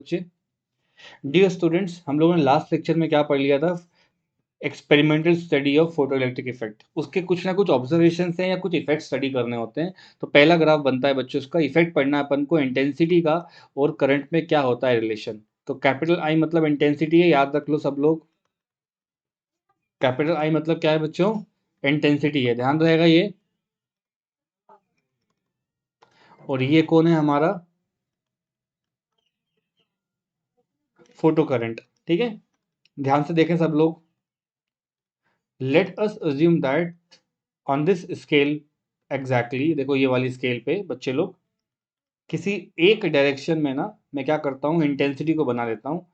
बच्चे, dear students, हम लोगों ने लास्ट लेक्चर में क्या पढ़ लिया था? Experimental study of photo electric effect. उसके कुछ ना कुछ ऑब्जर्वेशन हैं या कुछ इफेक्ट स्टडी करने होते हैं। तो पहला ग्राफ बनता है बच्चों, उसका इफेक्ट पढ़ना है अपन को, इंटेंसिटी का और करंट में क्या होता है रिलेशन। तो कैपिटल आई मतलब इंटेंसिटी है, याद रख लो सब लोग। कैपिटल आई मतलब क्या है बच्चों? इंटेंसिटी है, ध्यान रहेगा ये। और ये कौन है हमारा? Photo current. ठीक है, ध्यान से देखें सब लोग। Let us assume that on this scale, exactly देखो ये वाली स्केल पे बच्चे लोग, किसी एक डायरेक्शन में ना मैं क्या करता हूँ, इंटेंसिटी को बना लेता हूँ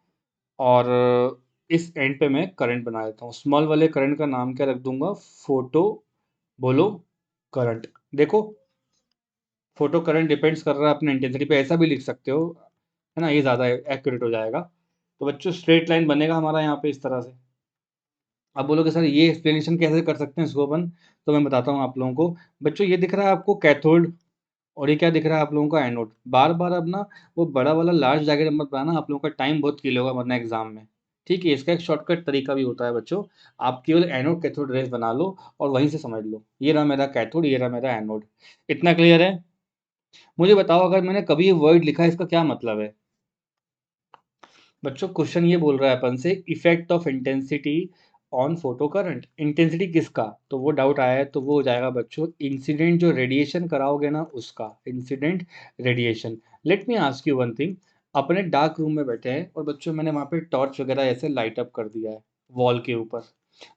और इस एंड पे मैं करंट बना देता हूँ। स्मॉल वाले करंट का नाम क्या रख दूंगा? फोटो, बोलो, करंट। देखो, फोटो करंट डिपेंड्स कर रहा है अपने इंटेंसिटी पे, ऐसा भी लिख सकते हो, है ना, ये ज़्यादा एक्यूरेट हो जाएगा। तो बच्चों स्ट्रेट लाइन बनेगा हमारा यहाँ पे इस तरह से। अब बोलोगे सर ये एक्सप्लेनेशन कैसे कर सकते हैं इसको अपन? तो मैं बताता हूँ आप लोगों को। बच्चों ये दिख रहा है आपको कैथोड, और ये क्या दिख रहा है आप लोगों का? एनोड। बार बार अब ना वो बड़ा वाला लार्ज डायग्राम मत बनाना, आप लोगों का टाइम बहुत किल होगा वरना एग्जाम में। ठीक है, इसका एक शॉर्टकट तरीका भी होता है बच्चों। आप केवल एनोड कैथोड रेस बना लो और वहीं से समझ लो, ये रहा मेरा कैथोड, ये रहा मेरा एनोड। इतना क्लियर है? मुझे बताओ, अगर मैंने कभी ये वर्ड लिखा है, इसका क्या मतलब है? बच्चों क्वेश्चन ये बोल रहा है अपन से, effect of intensity on photo current. Intensity किसका? तो वो डाउट आया है, तो वो हो जाएगा बच्चों इंसिडेंट, जो रेडिएशन कराओगे ना उसका, incident radiation. Let me ask you one thing. अपने डार्क रूम में बैठे हैं और बच्चों मैंने वहां पे टॉर्च वगैरह ऐसे लाइट अप कर दिया है वॉल के ऊपर।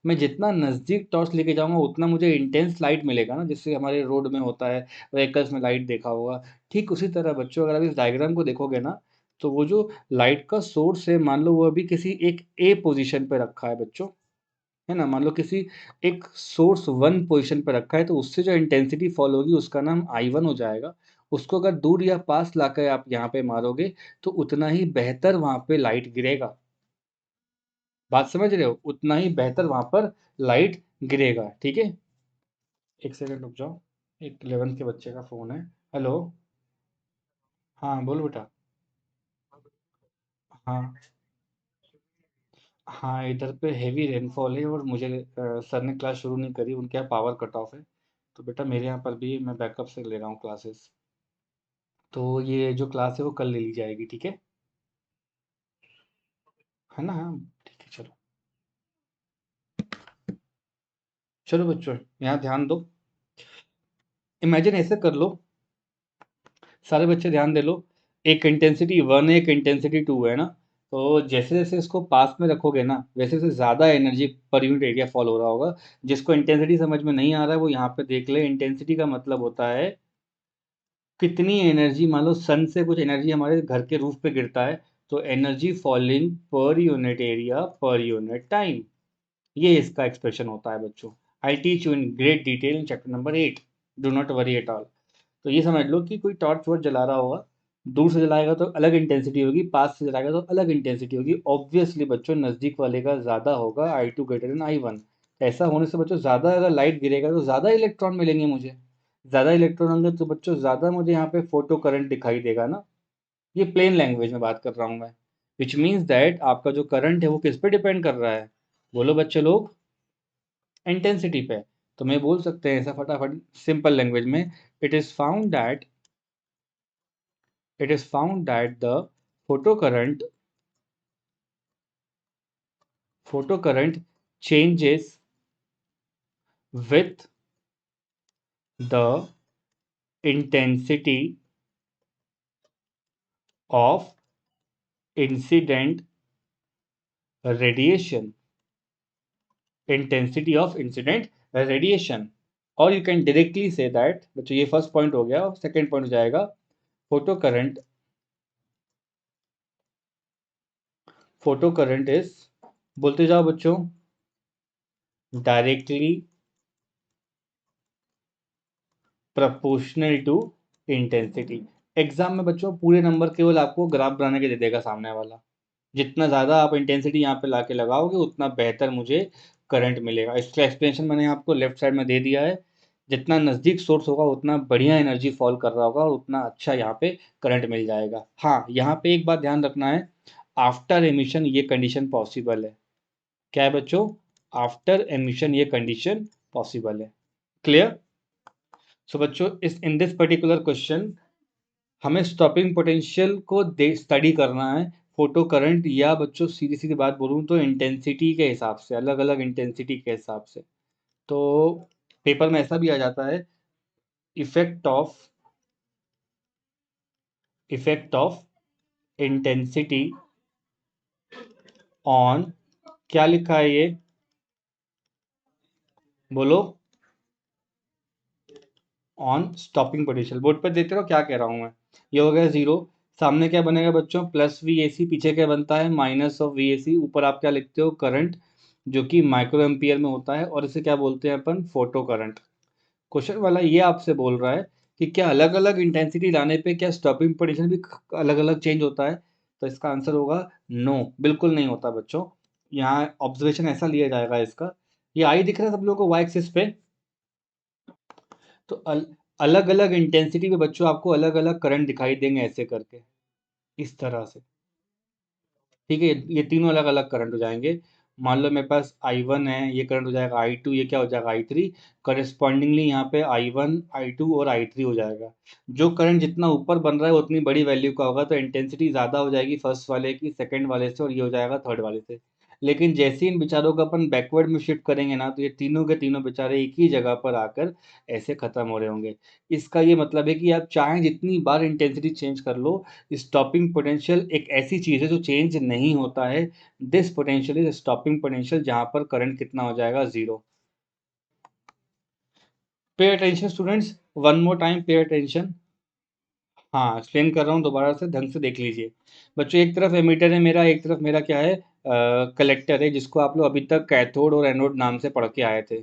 मैं जितना नज़दीक टॉर्च लेके जाऊंगा उतना मुझे इंटेंस लाइट मिलेगा ना, जिससे हमारे रोड में होता है, व्हीकल्स में लाइट देखा होगा। ठीक उसी तरह बच्चों, अगर आप इस डायग्राम को देखोगे ना, तो वो जो लाइट का सोर्स है, मान लो वो अभी किसी एक ए पोजीशन पे रखा है बच्चों, है ना, मान लो किसी एक सोर्स वन पोजीशन पे रखा है, तो उससे जो इंटेंसिटी फॉल होगी उसका नाम I1 हो जाएगा। उसको अगर दूर या पास लाकर आप यहाँ पे मारोगे तो उतना ही बेहतर वहां पे लाइट गिरेगा। बात समझ रहे हो? उतना ही बेहतर वहां पर लाइट गिरेगा। ठीक है, एक सेकंड रुक जाओ, एक 11th के बच्चे का फोन है। हेलो। हाँ बोलो बेटा। हाँ, हाँ इधर पे हेवी रेनफॉल है और मुझे सर ने क्लास शुरू नहीं करी, उनके यहाँ पावर कट ऑफ है। तो बेटा मेरे यहाँ पर भी मैं बैकअप से ले रहा हूँ क्लासेस। तो ये जो क्लास है वो कल ले ली जाएगी, ठीक है ना? हाँ ठीक है, चलो। चलो बच्चों, यहाँ ध्यान दो। इमेजिन ऐसे कर लो, सारे बच्चे ध्यान दे लो। एक इंटेंसिटी वन है, एक इंटेंसिटी टू है ना। तो जैसे जैसे इसको पास में रखोगे ना, वैसे वैसे ज़्यादा energy per unit area fall हो रहा होगा। जिसको इंटेंसिटी समझ में नहीं आ रहा है वो यहाँ पे देख ले। इंटेंसिटी का मतलब होता है कितनी एनर्जी, मान लो सन से कुछ एनर्जी हमारे घर के रूफ पे गिरता है, तो energy falling per unit area per unit time, ये इसका एक्सप्रेशन होता है बच्चों। I teach you in great detail in chapter number 8, do not worry at all. तो ये समझ लो कि कोई टॉर्च वॉर्च जला रहा होगा, दूर से जलाएगा तो अलग इंटेंसिटी होगी, पास से जलाएगा तो अलग इंटेंसिटी होगी। ऑब्वियसली बच्चों नज़दीक वाले का ज़्यादा होगा, I2 ग्रेटर देन I1। ऐसा होने से बच्चों ज़्यादा अगर लाइट गिरेगा तो ज़्यादा इलेक्ट्रॉन मिलेंगे मुझे। ज़्यादा इलेक्ट्रॉन होंगे तो बच्चों ज़्यादा मुझे यहाँ पे फोटो करंट दिखाई देगा ना। ये प्लेन लैंग्वेज में बात कर रहा हूँ मैं। विच मीन्स दैट आपका जो करंट है वो किस पे डिपेंड कर रहा है? बोलो बच्चे लोग। इंटेंसिटी पे। तो मैं बोल सकते हैं ऐसा फटाफट सिंपल लैंग्वेज में, it is found that it is found that the photocurrent photocurrent changes with the intensity of incident radiation, intensity of incident radiation। और you can directly say that, बच्चों ये फर्स्ट पॉइंट हो गया, और second point हो जाएगा photo current is, बोलते जाओ बच्चों, directly proportional to intensity. Exam में बच्चों पूरे नंबर केवल आपको ग्राफ बनाने के दे देगा सामने वाला। जितना ज़्यादा आप इंटेंसिटी यहाँ पे लाके लगाओगे उतना बेहतर मुझे करंट मिलेगा। इसका एक्सप्लेनेशन मैंने आपको लेफ्ट साइड में दे दिया है। जितना नज़दीक सोर्स होगा उतना बढ़िया एनर्जी फॉल कर रहा होगा और उतना अच्छा यहाँ पे करंट मिल जाएगा। हाँ, यहाँ पे एक बात ध्यान रखना है, आफ्टर एमिशन ये कंडीशन पॉसिबल है। क्या है बच्चों? आफ्टर एमिशन ये कंडीशन पॉसिबल है। क्लियर? सो बच्चों, इस इन दिस पर्टिकुलर क्वेश्चन हमें स्टॉपिंग पोटेंशियल को स्टडी करना है, फोटो करंट या बच्चों सीधी सीधी बात बोलूँ तो इंटेंसिटी के हिसाब से, अलग अलग इंटेंसिटी के हिसाब से। तो पेपर में ऐसा भी आ जाता है, इफेक्ट ऑफ इंटेंसिटी ऑन, क्या लिखा है ये बोलो? On stopping potential. बोर्ड पर देखते रहो क्या कह रहा हूं मैं। ये हो गया 0, सामने क्या बनेगा बच्चों? प्लस वी ए सी, पीछे क्या बनता है? माइनस ऑफ वी ए सी, ऊपर आप क्या लिखते हो? करंट, जो कि माइक्रो एम्पियर में होता है, और इसे क्या बोलते हैं अपन? Photo current. क्वेश्चन वाला ये आपसे बोल रहा है कि क्या अलग अलग इंटेंसिटी लाने पे क्या स्टॉपिंग पोटेंशियल भी अलग अलग चेंज होता है? तो इसका आंसर होगा नो, बिल्कुल नहीं होता बच्चों। यहाँ ऑब्जर्वेशन ऐसा लिया जाएगा इसका, ये आई दिख रहा है सब लोगों को वाई एक्सिस पे? तो अलग अलग इंटेंसिटी पे बच्चों आपको अलग अलग करंट दिखाई देंगे ऐसे करके, इस तरह से। ठीक है, ये तीनों अलग अलग करंट हो जाएंगे। मान लो मेरे पास I1 है, ये करंट हो जाएगा I2, ये क्या हो जाएगा I3। करेस्पॉन्डिंगली यहाँ पे I1 I2 और I3 हो जाएगा। जो करंट जितना ऊपर बन रहा है उतनी बड़ी वैल्यू का होगा, तो इंटेंसिटी ज़्यादा हो जाएगी फर्स्ट वाले की सेकंड वाले से, और ये हो जाएगा थर्ड वाले से। लेकिन जैसे ही इन बेचारों को अपन बैकवर्ड में शिफ्ट करेंगे ना, तो ये तीनों के तीनों बेचारे एक ही जगह पर आकर ऐसे खत्म हो रहे होंगे। इसका ये मतलब है कि आप चाहें जितनी बार इंटेंसिटी चेंज कर लो, स्टॉपिंग पोटेंशियल एक ऐसी चीज़ है जो चेंज नहीं होता है। This potential is stopping potential, जहां पर करंट कितना हो जाएगा? 0। Pay attention students, one more time pay attention. हाँ, एक्सप्लेन कर रहा हूँ दोबारा से, ढंग से देख लीजिए बच्चों। एक तरफ एमीटर है मेरा, एक तरफ मेरा क्या है? कलेक्टर है, जिसको आप लोग अभी तक कैथोड और एनोड नाम से पढ़ के आए थे।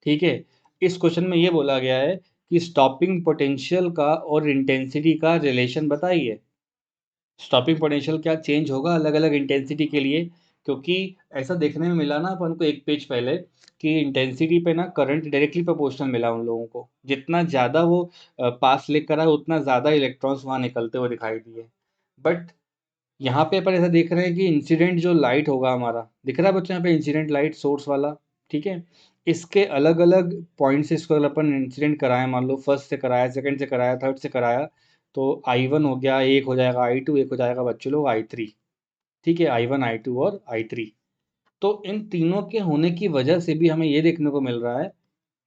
ठीक है, इस क्वेश्चन में ये बोला गया है कि स्टॉपिंग पोटेंशियल का और इंटेंसिटी का रिलेशन बताइए। स्टॉपिंग पोटेंशियल क्या चेंज होगा अलग अलग इंटेंसिटी के लिए? क्योंकि ऐसा देखने में मिला ना अपन को एक पेज पहले, कि इंटेंसिटी पे ना करंट डायरेक्टली प्रोपोर्शनल मिला उन लोगों को, जितना ज़्यादा वो पास लेकर आए उतना ज़्यादा इलेक्ट्रॉन्स वहाँ निकलते हुए दिखाई दिए। बट यहाँ पे अपन ऐसा देख रहे हैं कि इंसिडेंट जो लाइट होगा हमारा, दिख रहा है बच्चों यहाँ पे इंसिडेंट लाइट सोर्स वाला? ठीक है, इसके अलग अलग पॉइंट से इसको अगर अपन इंसिडेंट कराएं, मान लो फर्स्ट से कराया, सेकंड से कराया, थर्ड से कराया, तो I1 हो गया, एक हो जाएगा I2, एक हो जाएगा बच्चों लोग I3। ठीक है, I1 I2 और I3। तो इन तीनों के होने की वजह से भी हमें ये देखने को मिल रहा है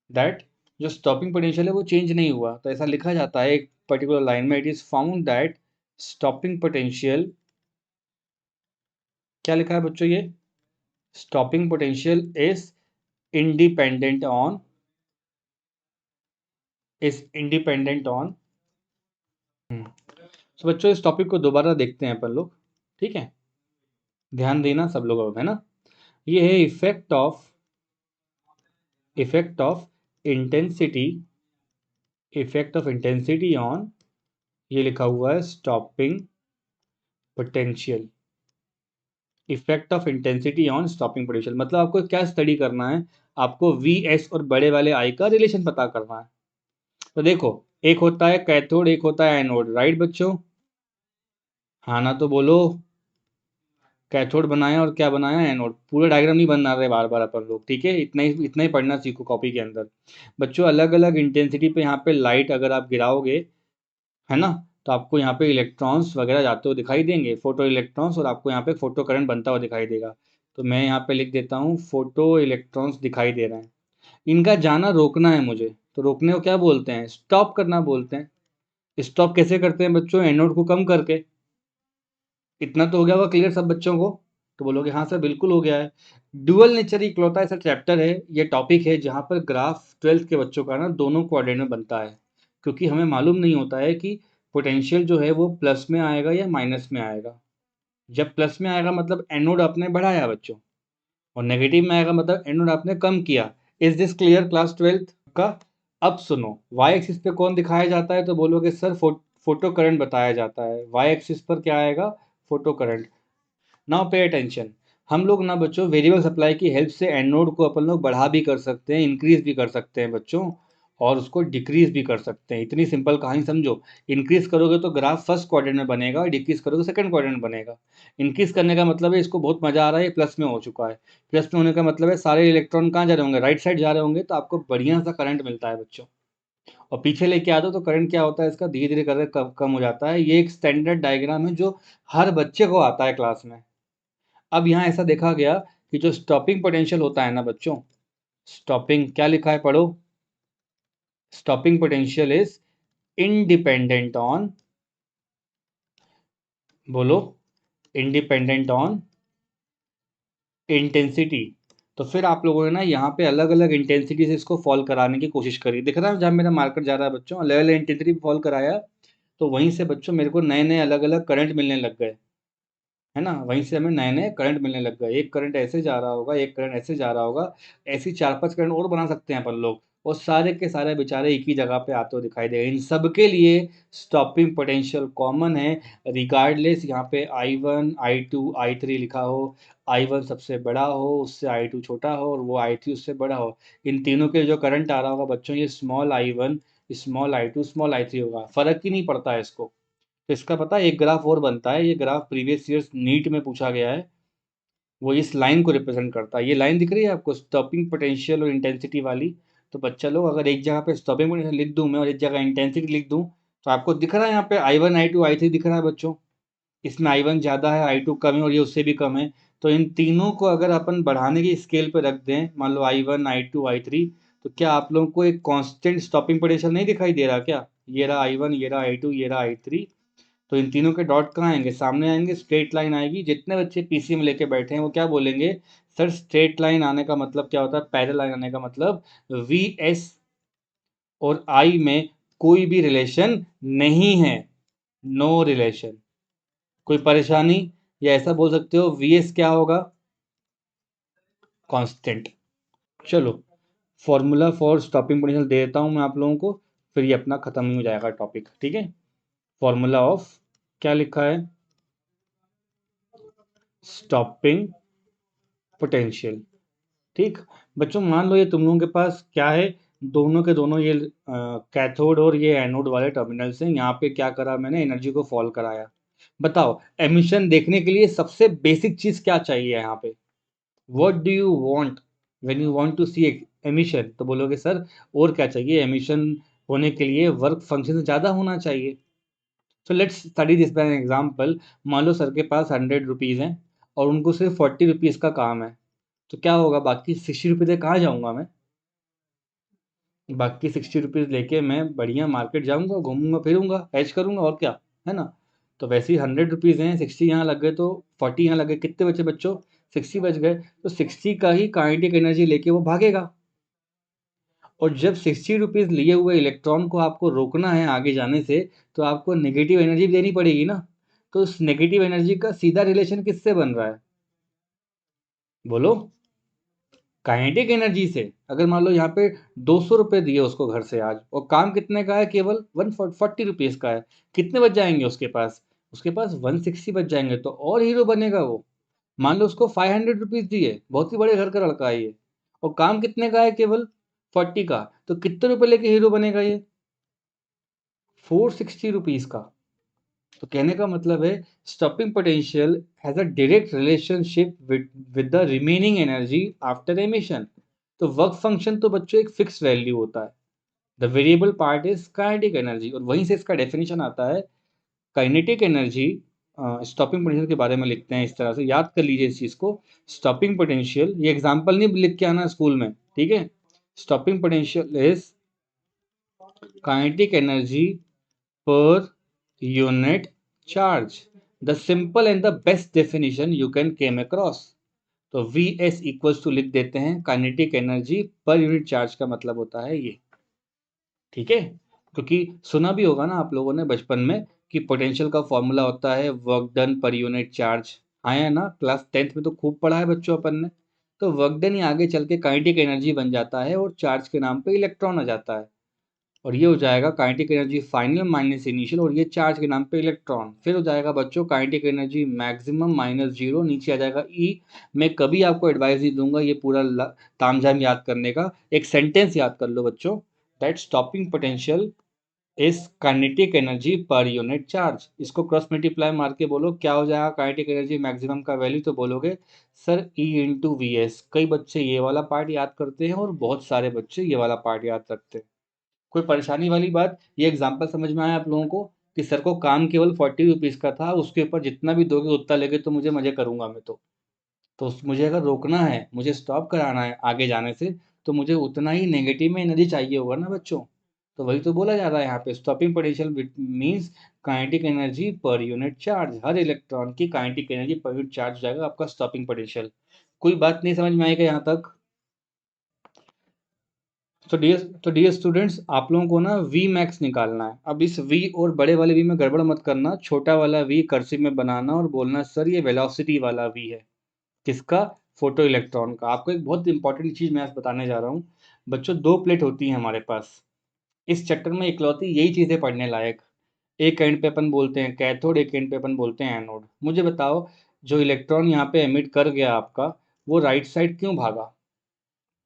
दैट जो स्टॉपिंग पोटेंशियल है वो चेंज नहीं हुआ। तो ऐसा लिखा जाता है एक पर्टिकुलर लाइन में, it is found that stopping potential, क्या लिखा है बच्चों ये? Stopping potential is independent on, तो बच्चों इस टॉपिक को दोबारा देखते हैं अपन लोग। ठीक है, ध्यान देना सब लोग, है ना? ये है इफेक्ट ऑफ इंटेंसिटी, ऑन, ये लिखा हुआ है stopping potential. Effect of intensity on stopping potential मतलब आपको क्या स्टडी करना है? आपको वी एस और बड़े वाले आई का रिलेशन पता करना है। तो देखो, एक होता है कैथोड, एक होता है एनोड, राइट बच्चों? हाँ ना, तो बोलो। कैथोड बनाया और क्या बनाया? एनोड। पूरा डायग्राम नहीं बना रहे बार बार अपन लोग, ठीक है? इतना ही पढ़ना सीखो कॉपी के अंदर। बच्चों अलग अलग इंटेंसिटी पे यहाँ पे लाइट अगर आप गिराओगे, है ना, तो आपको यहाँ पे इलेक्ट्रॉन्स वगैरह जाते हुए दिखाई देंगे, फोटो इलेक्ट्रॉन्स, और आपको यहाँ पे फोटो करंट बनता हुआ दिखाई देगा। तो मैं यहाँ पे लिख देता हूँ फोटो इलेक्ट्रॉन्स दिखाई दे रहे हैं। इनका जाना रोकना है मुझे, तो रोकने को क्या बोलते हैं? स्टॉप करना बोलते हैं। स्टॉप कैसे करते हैं बच्चों? एनोड को कम करके। इतना तो हो गया होगा क्लियर सब बच्चों को? तो बोलोगे हाँ सर बिल्कुल हो गया है। ड्यूअल नेचर इकलौता ऐसा चैप्टर है, ये टॉपिक है जहाँ पर ग्राफ 12th के बच्चों का ना दोनों क्वाड्रेंट में बनता है। क्योंकि हमें मालूम नहीं होता है कि पोटेंशियल जो है वो प्लस में आएगा या माइनस में आएगा। जब प्लस में आएगा मतलब एनोड आपने बढ़ाया बच्चों, और नेगेटिव में आएगा मतलब एनोड आपने कम किया। Is this clear class 12th का? अब सुनो, वाई एक्सिस पे कौन दिखाया जाता है? तो बोलोगे सर फोटो करंट बताया जाता है। वाई एक्सिस पर क्या आएगा? Photo current. Now pay attention, हम लोग ना बच्चों वेरिएबल सप्लाई की हेल्प से एनोड को अपन लोग बढ़ा भी कर सकते हैं, इंक्रीज भी कर सकते हैं बच्चों। और उसको डिक्रीज भी कर सकते हैं। इतनी सिंपल कहानी समझो। इंक्रीज करोगे तो ग्राफ फर्स्ट क्वाड्रेंट में बनेगा, डिक्रीज करोगे सेकंड क्वाड्रेंट में बनेगा। इंक्रीज करने का मतलब है इसको बहुत मजा आ रहा है, प्लस में हो चुका है। प्लस में होने का मतलब है सारे इलेक्ट्रॉन कहाँ जा रहे होंगे, राइट साइड जा रहे होंगे, तो आपको बढ़िया सा करंट मिलता है बच्चों। और पीछे लेके आ दो तो करंट क्या होता है इसका, धीरे धीरे करके कम हो जाता है। ये एक स्टैंडर्ड डायग्राम है जो हर बच्चे को आता है क्लास में। अब यहाँ ऐसा देखा गया कि जो स्टॉपिंग पोटेंशियल होता है ना बच्चों, स्टॉपिंग क्या लिखा है पढ़ो, stopping potential is independent on, बोलो, इंडिपेंडेंट ऑन इंटेंसिटी। तो फिर आप लोगों ने ना यहाँ पे अलग अलग इंटेंसिटी से इसको फॉल कराने की कोशिश करी। दिख रहा है जहाँ मेरा मार्कर जा रहा है बच्चों, अलग अलग इंटेंसिटी फॉल कराया, तो वहीं से बच्चों मेरे को नए नए अलग अलग करंट मिलने लग गए, है ना। वहीं से हमें नए नए करंट मिलने लग गए। एक करंट ऐसे जा रहा होगा, एक करंट ऐसे जा रहा होगा, ऐसी चार पांच करंट और बना सकते हैं अपन लोग, और सारे के सारे बेचारे एक ही जगह पे आते हुए दिखाई देगा। इन सबके लिए स्टॉपिंग पोटेंशियल कॉमन है, रिगार्डलेस यहाँ पे I1 I2 I3 लिखा हो, I1 सबसे बड़ा हो, उससे I2 छोटा हो, और वो I3 उससे बड़ा हो। इन तीनों के जो करंट आ रहा होगा बच्चों, ये small I1 small I2 small I3 होगा, फर्क ही नहीं पड़ता है इसको। तो इसका पता है एक ग्राफ और बनता है, ये ग्राफ प्रीवियस ईयर्स नीट में पूछा गया है, वो इस लाइन को रिप्रेजेंट करता है। ये लाइन दिख रही है आपको, स्टॉपिंग पोटेंशियल और इंटेंसिटी वाली। तो बच्चा लोग अगर एक जगह पे स्टॉपिंग पोटेंशियल लिख दूं मैं और एक जगह इंटेंसिटी लिख दूं, तो आपको दिख रहा है यहाँ पे I1 I2 I3 दिख रहा है बच्चों। इसमें I1 ज़्यादा है, I2 कम है, और ये उससे भी कम है। तो इन तीनों को अगर अपन बढ़ाने की स्केल पे रख दें, मान लो I1 I2 I3, तो क्या आप लोगों को एक कांस्टेंट स्टॉपिंग पोटेंशियल नहीं दिखाई दे रहा क्या? ये रहा I1, ये रहा I2, ये रहा I3। तो इन तीनों के डॉट कहाँ आएंगे, सामने आएंगे, स्ट्रेट लाइन आएगी। जितने बच्चे पीसी में लेके बैठे हैं वो क्या बोलेंगे, सर स्ट्रेट लाइन आने का मतलब क्या होता है, पैरेलल लाइन आने का मतलब वी एस और आई में कोई भी रिलेशन नहीं है, नो रिलेशन। कोई परेशानी, या ऐसा बोल सकते हो वी एस क्या होगा, कांस्टेंट। चलो, फॉर्मूला फॉर स्टॉपिंग पोटेंशियल दे देता हूं मैं आप लोगों को, फिर ये अपना खत्म ही हो जाएगा टॉपिक, ठीक है। फॉर्मूला ऑफ, क्या लिखा है, स्टॉपिंग पोटेंशियल। ठीक बच्चों, मान लो ये तुम लोगों के पास क्या है, दोनों के दोनों ये कैथोड और ये एनोड वाले टर्मिनल्स हैं। यहाँ पे क्या करा मैंने, एनर्जी को फॉल कराया। बताओ, एमिशन देखने के लिए सबसे बेसिक चीज क्या चाहिए यहाँ पे, what do you want when you want to see emission? तो बोलोगे सर और क्या चाहिए, एमिशन होने के लिए वर्क फंक्शन से ज़्यादा होना चाहिए। So let's study this by an example. मान लो सर के पास 100 रुपीज़ हैं और उनको सिर्फ 40 रुपीज़ का काम है, तो क्या होगा, बाकी 60 रुपये से कहाँ जाऊँगा मैं? बाकी 60 रुपीज़ लेके मैं बढ़िया मार्केट जाऊँगा, घूमूंगा फिरूंगा, ऐश करूंगा, और क्या, है ना। तो वैसे ही 100 रुपीज़ हैं, 60 यहाँ लग गए तो 40 यहाँ लग गए, कितने बचे बच्चों, 60 बच गए। तो 60 का ही काइनेटिक एनर्जी लेके वो भागेगा। और जब 60 रुपीज़ लिए हुए इलेक्ट्रॉन को आपको रोकना है आगे जाने से, तो आपको नेगेटिव एनर्जी देनी पड़ेगी ना। तो उस नेगेटिव एनर्जी का सीधा रिलेशन किससे बन रहा है, बोलो, काइनेटिक एनर्जी से। अगर मान लो यहाँ पे 200 रुपये दिए उसको घर से आज, और काम कितने का है, केवल 140 रुपीज़ का है, कितने बच जाएंगे उसके पास 160 बच जाएंगे, तो और हीरो बनेगा वो। मान लो उसको 500 रुपीज़ दिए, बहुत ही बड़े घर का लड़का है ये, और काम कितने का है, केवल 40 का, तो कितने रुपए लेके हीरो बनेगा ये, 460 रुपीज़ का। तो कहने का मतलब है, stopping potential has a direct relationship with the remaining energy after emission. तो वर्क फंक्शन तो बच्चों एक फिक्स वैल्यू होता है, the variable part is kinetic energy, और वहीं से इसका डेफिनेशन आता है। काइनेटिक एनर्जी, स्टॉपिंग पोटेंशियल के बारे में लिखते हैं इस तरह से, याद कर लीजिए इस चीज़ को। स्टॉपिंग पोटेंशियल, ये एग्जाम्पल नहीं लिख के आना स्कूल में, ठीक है। Stopping potential is kinetic energy per unit charge, the simple and the best definition you can came across। तो Vs इक्वल्स टू लिख देते हैं kinetic energy per unit charge का मतलब होता है ये, ठीक है। क्योंकि सुना भी होगा ना आप लोगों ने बचपन में कि पोटेंशियल का फॉर्मूला होता है वर्क डन पर यूनिट चार्ज, आया है ना, क्लास 10th में तो खूब पढ़ा है बच्चों अपन ने। तो वर्क डन ही आगे चल के काइनेटिक एनर्जी बन जाता है, और चार्ज के नाम पे इलेक्ट्रॉन आ जाता है, और ये हो जाएगा kinetic energy final minus initial, और ये चार्ज के नाम पे इलेक्ट्रॉन। फिर हो जाएगा बच्चों kinetic energy maximum minus zero, नीचे आ जाएगा ई। मैं कभी आपको एडवाइस नहीं दूंगा ये पूरा तामझाम याद करने का, एक सेंटेंस याद कर लो बच्चों, that stopping potential is kinetic energy per unit charge. इसको क्रॉस मल्टीप्लाई मार के बोलो क्या हो जाएगा काइनेटिक एनर्जी मैक्सिमम का वैल्यू, तो बोलोगे sir E into V S. कई बच्चे ये वाला पार्ट याद करते हैं और बहुत सारे बच्चे ये वाला पार्ट याद रखते हैं। कोई परेशानी वाली बात? ये एग्जाम्पल समझ में आया आप लोगों को कि सर को काम केवल 40 रुपीज़ का था, उसके ऊपर जितना भी दोगे उतना लेगे तो मुझे मजे करूंगा मैं तो मुझे अगर रोकना है, मुझे स्टॉप कराना है आगे जाने से, तो मुझे उतना ही नेगेटिव में एनर्जी चाहिए होगा ना बच्चों। तो वही तो बोला जा रहा है यहाँ पे, stopping potential means kinetic energy per unit charge. हर इलेक्ट्रॉन की kinetic energy per unit charge हो जाएगा आपका स्टॉपिंग पोटेंशियल। कोई बात नहीं समझ में आएगा यहाँ तक? तो डियर स्टूडेंट्स, आप लोगों को ना वी मैक्स निकालना है। अब इस वी और बड़े वाले वी में गड़बड़ मत करना, छोटा वाला वी कर्सिव में बनाना और बोलना सर ये वेलोसिटी वाला वी है। किसका? फोटो इलेक्ट्रॉन का। आपको एक बहुत इंपॉर्टेंट चीज मैं आज बताने जा रहा हूँ। बच्चों, दो प्लेट होती हैं हमारे पास। इस चैप्टर में इकलौती यही चीजें पढ़ने लायक। एक एंड पे अपन बोलते हैं कैथोड, एक एंड पे अपन बोलते हैं एनोड। मुझे बताओ, जो इलेक्ट्रॉन यहाँ पे एमिट कर गया आपका, वो राइट साइड क्यों भागा?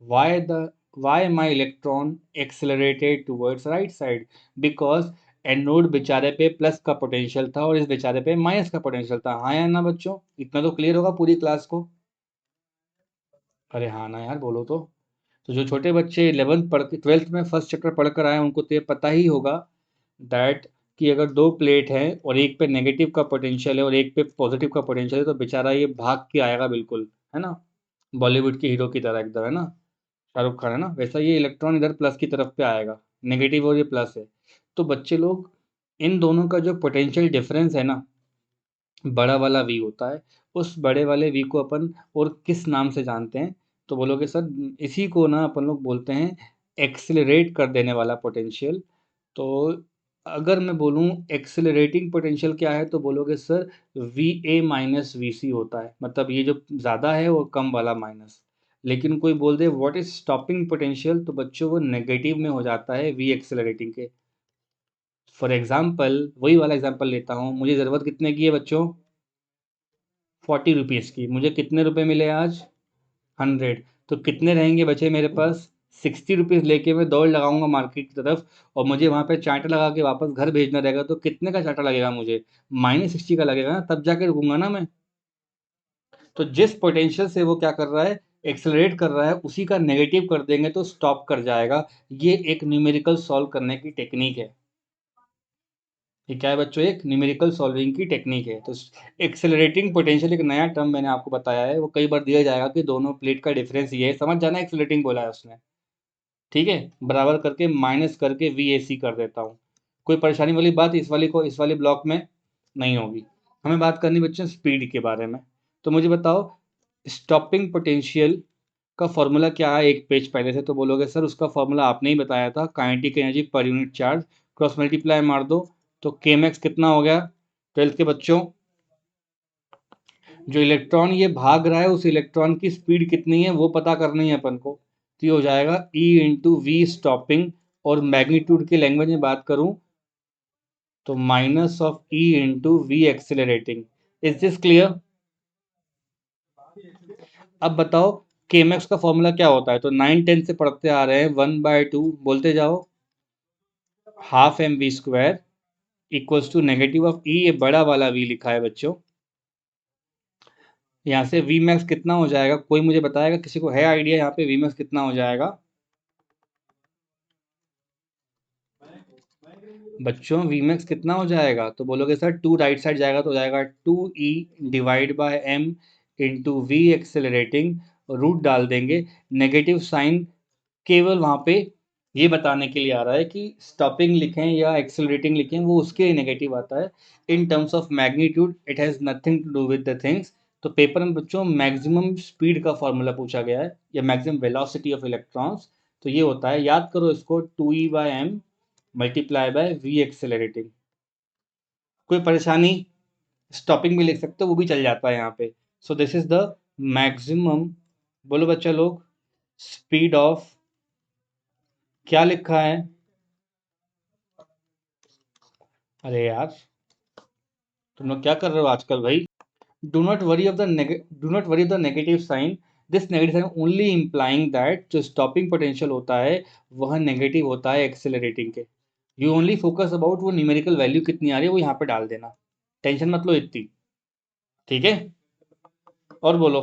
why the why my electron accelerated towards right side? Because anode बेचारे पे प्लस का पोटेंशियल था और इस बेचारे पे माइनस का पोटेंशियल था। हाँ या ना बच्चों? इतना तो क्लियर होगा पूरी क्लास को। अरे हाँ ना यार, बोलो तो जो छोटे बच्चे 11th पढ़ के 12th में फर्स्ट चैप्टर पढ़ कर आए उनको तो ये पता ही होगा दैट कि अगर दो प्लेट है और एक पे नेगेटिव का पोटेंशियल है और एक पे पॉजिटिव का पोटेंशियल है, तो बेचारा ये भाग के आएगा बिल्कुल, है ना? बॉलीवुड के हीरो की तरह एकदम, है ना? शाहरुख खान, है ना? वैसा ये इलेक्ट्रॉन इधर प्लस की तरफ पे आएगा, नेगेटिव और ये प्लस है। तो बच्चे लोग, इन दोनों का जो पोटेंशियल डिफरेंस है ना, बड़ा वाला वी होता है। उस बड़े वाले वी को अपन और किस नाम से जानते हैं? तो बोलोगे सर इसी को ना अपन लोग बोलते हैं एक्सिलरेट कर देने वाला पोटेंशियल। तो अगर मैं बोलूँ एक्सिलरेटिंग पोटेंशियल क्या है, तो बोलोगे sir V A minus V C होता है। मतलब ये जो ज़्यादा है वो कम वाला माइनस। लेकिन कोई बोल दे व्हाट इज स्टॉपिंग पोटेंशियल, तो बच्चों वो नेगेटिव में हो जाता है वी एक्सिलरेटिंग के। फॉर एग्जाम्पल, वही वाला एग्जाम्पल लेता हूँ। मुझे ज़रूरत कितने की है बच्चों? 40 रुपीज़ की। मुझे कितने रुपए मिले आज? 100। तो कितने रहेंगे बचे मेरे पास? 60 रुपीज़ लेके मैं दौड़ लगाऊंगा मार्केट की तरफ और मुझे वहां पे चांटा लगा के वापस घर भेजना रहेगा, तो कितने का चांटा लगेगा मुझे? -60 का लगेगा ना, तब जाके रुकूंगा ना मैं। तो जिस पोटेंशियल से वो क्या कर रहा है, एक्सेलरेट कर रहा है, उसी का नेगेटिव कर देंगे तो स्टॉप कर जाएगा। ये एक न्यूमेरिकल सॉल्व करने की टेक्निक है। ये क्या है बच्चों? एक न्यूमेरिकल सॉल्विंग की टेक्निक है। तो एक्सेलरेटिंग पोटेंशियल एक नया टर्म मैंने आपको बताया है, वो कई बार दिया जाएगा कि दोनों प्लेट का डिफरेंस ये है, समझ जाना एक्सेलरेटिंग बोला है उसने। ठीक है, बराबर करके माइनस करके वी ए सी कर देता हूँ। कोई परेशानी वाली बात इस वाली ब्लॉक में नहीं होगी। हमें बात करनी बच्चों स्पीड के बारे में। तो मुझे बताओ स्टॉपिंग पोटेंशियल का फॉर्मूला क्या है एक पेज पहले से? तो बोलोगे सर उसका फॉर्मूला आपने ही बताया था, kinetic energy per unit charge. Cross multiply मार दो तो के मैक्स कितना हो गया 12th के बच्चों? जो इलेक्ट्रॉन ये भाग रहा है उस इलेक्ट्रॉन की स्पीड कितनी है वो पता करनी है अपन को। तो ये हो जाएगा E इंटू वी स्टॉपिंग, और मैग्नीट्यूड के लैंग्वेज में बात करूं तो minus of E into V accelerating. Is this clear? अब बताओ केमेक्स का फॉर्मूला क्या होता है? तो 9 10 से पढ़ते आ रहे हैं, 1/2 बोलते जाओ, half M V square equals to negative of E, ये बड़ा वाला वी लिखा है बच्चों। यहाँ से वी मैक्स कितना हो जाएगा? कोई मुझे बताएगा? किसी को है आइडिया यहाँ पे वी मैक्स कितना हो जाएगा बच्चों? वी मैक्स कितना हो जाएगा? तो बोलोगे सर 2 राइट साइड जाएगा तो हो जाएगा 2E divide by M into V accelerating, root डाल देंगे। नेगेटिव साइन केवल वहां पे ये बताने के लिए आ रहा है कि स्टॉपिंग लिखें या एक्सेलरेटिंग लिखें, वो उसके लिए नेगेटिव आता है। In terms of magnitude it has nothing to do with the things. तो पेपर में बच्चों मैक्सिमम स्पीड का फॉर्मूला पूछा गया है या मैक्सिमम वेलोसिटी ऑफ इलेक्ट्रॉन्स, तो ये होता है, याद करो इसको, 2E/m multiply by we accelerating. कोई परेशानी? स्टॉपिंग भी लिख सकते हो, वो भी चल जाता है यहाँ पे। So this is the maximum, बोलो बच्चा लोग, स्पीड ऑफ, क्या लिखा है? अरे यार, तुम लोग क्या कर रहे हो आजकल भाई? Do not worry of the negative sign. This negative sign only implying that जो स्टॉपिंग पोटेंशियल होता है वह नेगेटिव होता है एक्सेलरेटिंग के। यू ओनली फोकस अबाउट वो न्यूमेरिकल वैल्यू कितनी आ रही है वो यहाँ पे डाल देना, टेंशन मत लो इतनी। ठीक है, और बोलो।